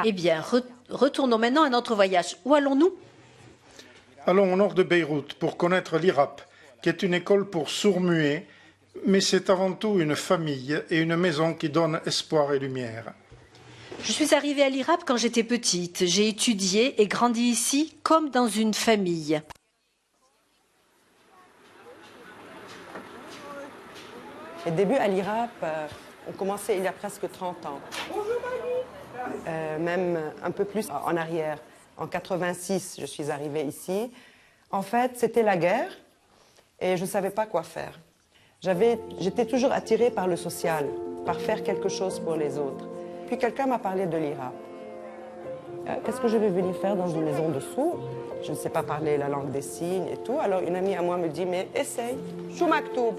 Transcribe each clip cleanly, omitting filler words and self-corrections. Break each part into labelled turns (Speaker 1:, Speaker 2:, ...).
Speaker 1: Eh bien, retournons maintenant à notre voyage. Où allons-nous?
Speaker 2: Allons au nord de Beyrouth pour connaître l'IRAP, qui est une école pour sourds-muets, mais c'est avant tout une famille et une maison qui donne espoir et lumière.
Speaker 1: Je suis arrivée à l'IRAP quand j'étais petite. J'ai étudié et grandi ici comme dans une famille.
Speaker 3: Les débuts à l'IRAP ont commencé il y a presque 30 ans. Même un peu plus en arrière. En 86, je suis arrivée ici. En fait, c'était la guerre et je ne savais pas quoi faire. J'étais toujours attirée par le social, par faire quelque chose pour les autres. Puis quelqu'un m'a parlé de l'IRAP. Qu'est-ce que je vais venir faire dans une maison de sourds? Je ne sais pas parler la langue des signes et tout. Alors une amie à moi me dit, mais essaye. Shou maktoub.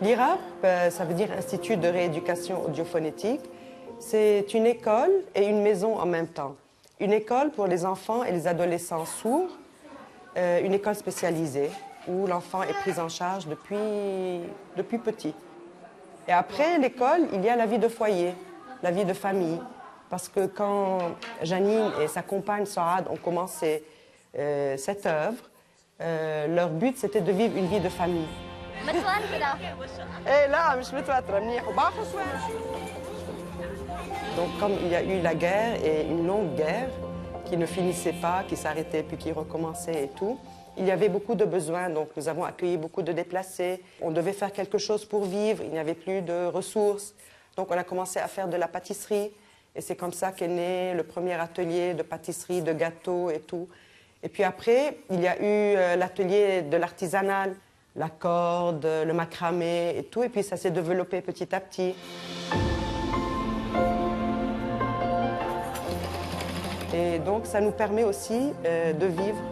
Speaker 3: L'IRAP, ça veut dire Institut de rééducation audiophonétique. C'est une école et une maison en même temps. Une école pour les enfants et les adolescents sourds, une école spécialisée où l'enfant est pris en charge depuis petit. Et après l'école, il y a la vie de foyer, la vie de famille. Parce que quand Janine et sa compagne Saad ont commencé cette œuvre, leur but c'était de vivre une vie de famille. Donc comme il y a eu la guerre et une longue guerre qui ne finissait pas, qui s'arrêtait puis qui recommençait et tout, il y avait beaucoup de besoins, donc nous avons accueilli beaucoup de déplacés. On devait faire quelque chose pour vivre, il n'y avait plus de ressources. Donc on a commencé à faire de la pâtisserie et c'est comme ça qu'est né le premier atelier de pâtisserie, de gâteaux et tout. Et puis après, il y a eu l'atelier de l'artisanal, la corde, le macramé et tout, et puis ça s'est développé petit à petit. Et donc ça nous permet aussi de vivre.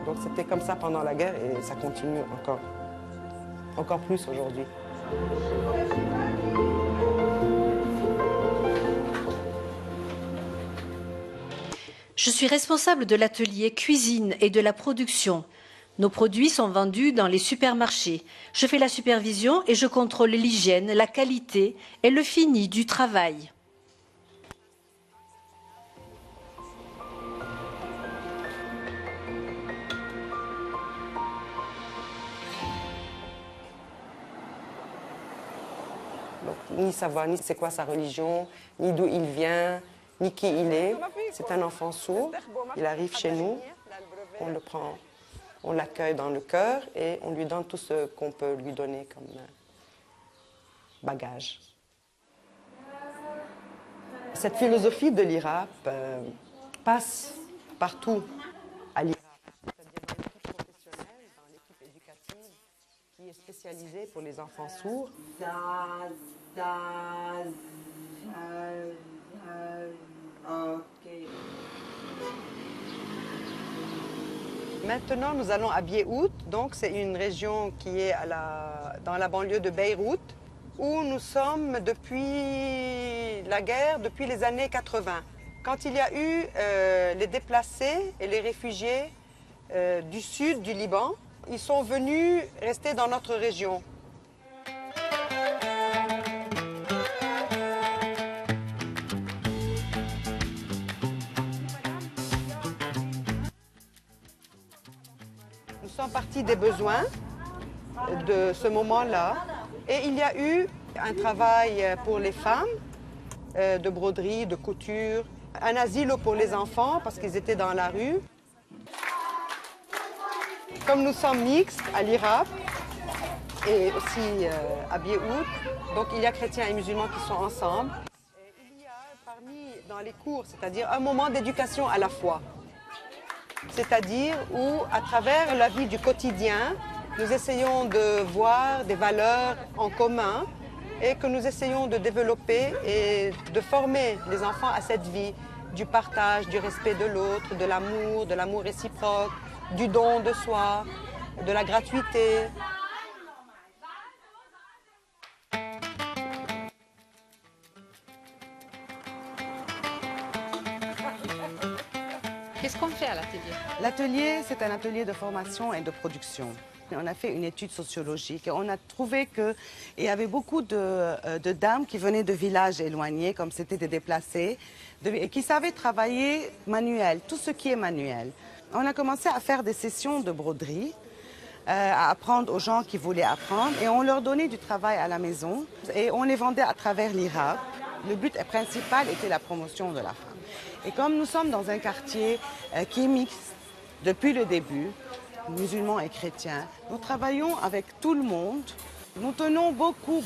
Speaker 3: Donc c'était comme ça pendant la guerre et ça continue encore plus aujourd'hui.
Speaker 1: Je suis responsable de l'atelier cuisine et de la production. Nos produits sont vendus dans les supermarchés. Je fais la supervision et je contrôle l'hygiène, la qualité et le fini du travail.
Speaker 3: Donc, ni savoir ni c'est quoi sa religion, ni d'où il vient, ni qui il est. C'est un enfant sourd. Il arrive chez nous, on le prend, on l'accueille dans le cœur et on lui donne tout ce qu'on peut lui donner comme bagage. Cette philosophie de l'IRAP passe partout à l'IRAP, c'est-à-dire dans l'équipe professionnelle, dans l'équipe éducative qui est spécialisée pour les enfants sourds. Maintenant, nous allons à Beyrouth, donc c'est une région qui est dans la banlieue de Beyrouth, où nous sommes depuis la guerre, depuis les années 80. Quand il y a eu les déplacés et les réfugiés du sud du Liban, ils sont venus rester dans notre région. Nous sommes partis des besoins de ce moment-là et il y a eu un travail pour les femmes de broderie, de couture, un asile pour les enfants parce qu'ils étaient dans la rue. Comme nous sommes mixtes à l'IRAP et aussi à Beyrouth, donc il y a chrétiens et musulmans qui sont ensemble. Et il y a dans les cours, c'est-à-dire un moment d'éducation à la foi. C'est-à-dire où, à travers la vie du quotidien, nous essayons de voir des valeurs en commun et que nous essayons de développer et de former les enfants à cette vie du partage, du respect de l'autre, de l'amour réciproque, du don de soi, de la gratuité.
Speaker 4: Qu'est-ce qu'on fait à l'atelier?
Speaker 3: L'atelier, c'est un atelier de formation et de production. On a fait une étude sociologique et on a trouvé qu'il y avait beaucoup de dames qui venaient de villages éloignés, comme c'était des déplacés, et qui savaient travailler manuel, tout ce qui est manuel. On a commencé à faire des sessions de broderie, à apprendre aux gens qui voulaient apprendre, et on leur donnait du travail à la maison et on les vendait à travers l'IRAP. Le but principal était la promotion de la femme. Et comme nous sommes dans un quartier qui est mixte depuis le début, musulmans et chrétiens, nous travaillons avec tout le monde. Nous tenons beaucoup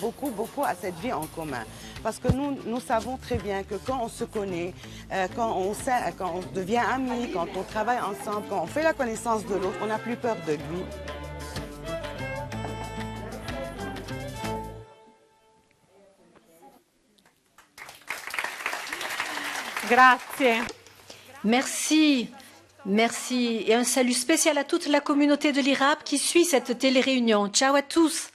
Speaker 3: à cette vie en commun. Parce que nous savons très bien que quand on se connaît, quand on devient amis, quand on travaille ensemble, quand on fait la connaissance de l'autre, on n'a plus peur de lui.
Speaker 4: Grazie.
Speaker 1: Merci. Merci. Et un salut spécial à toute la communauté de l'IRAP qui suit cette télé-réunion. Ciao à tous.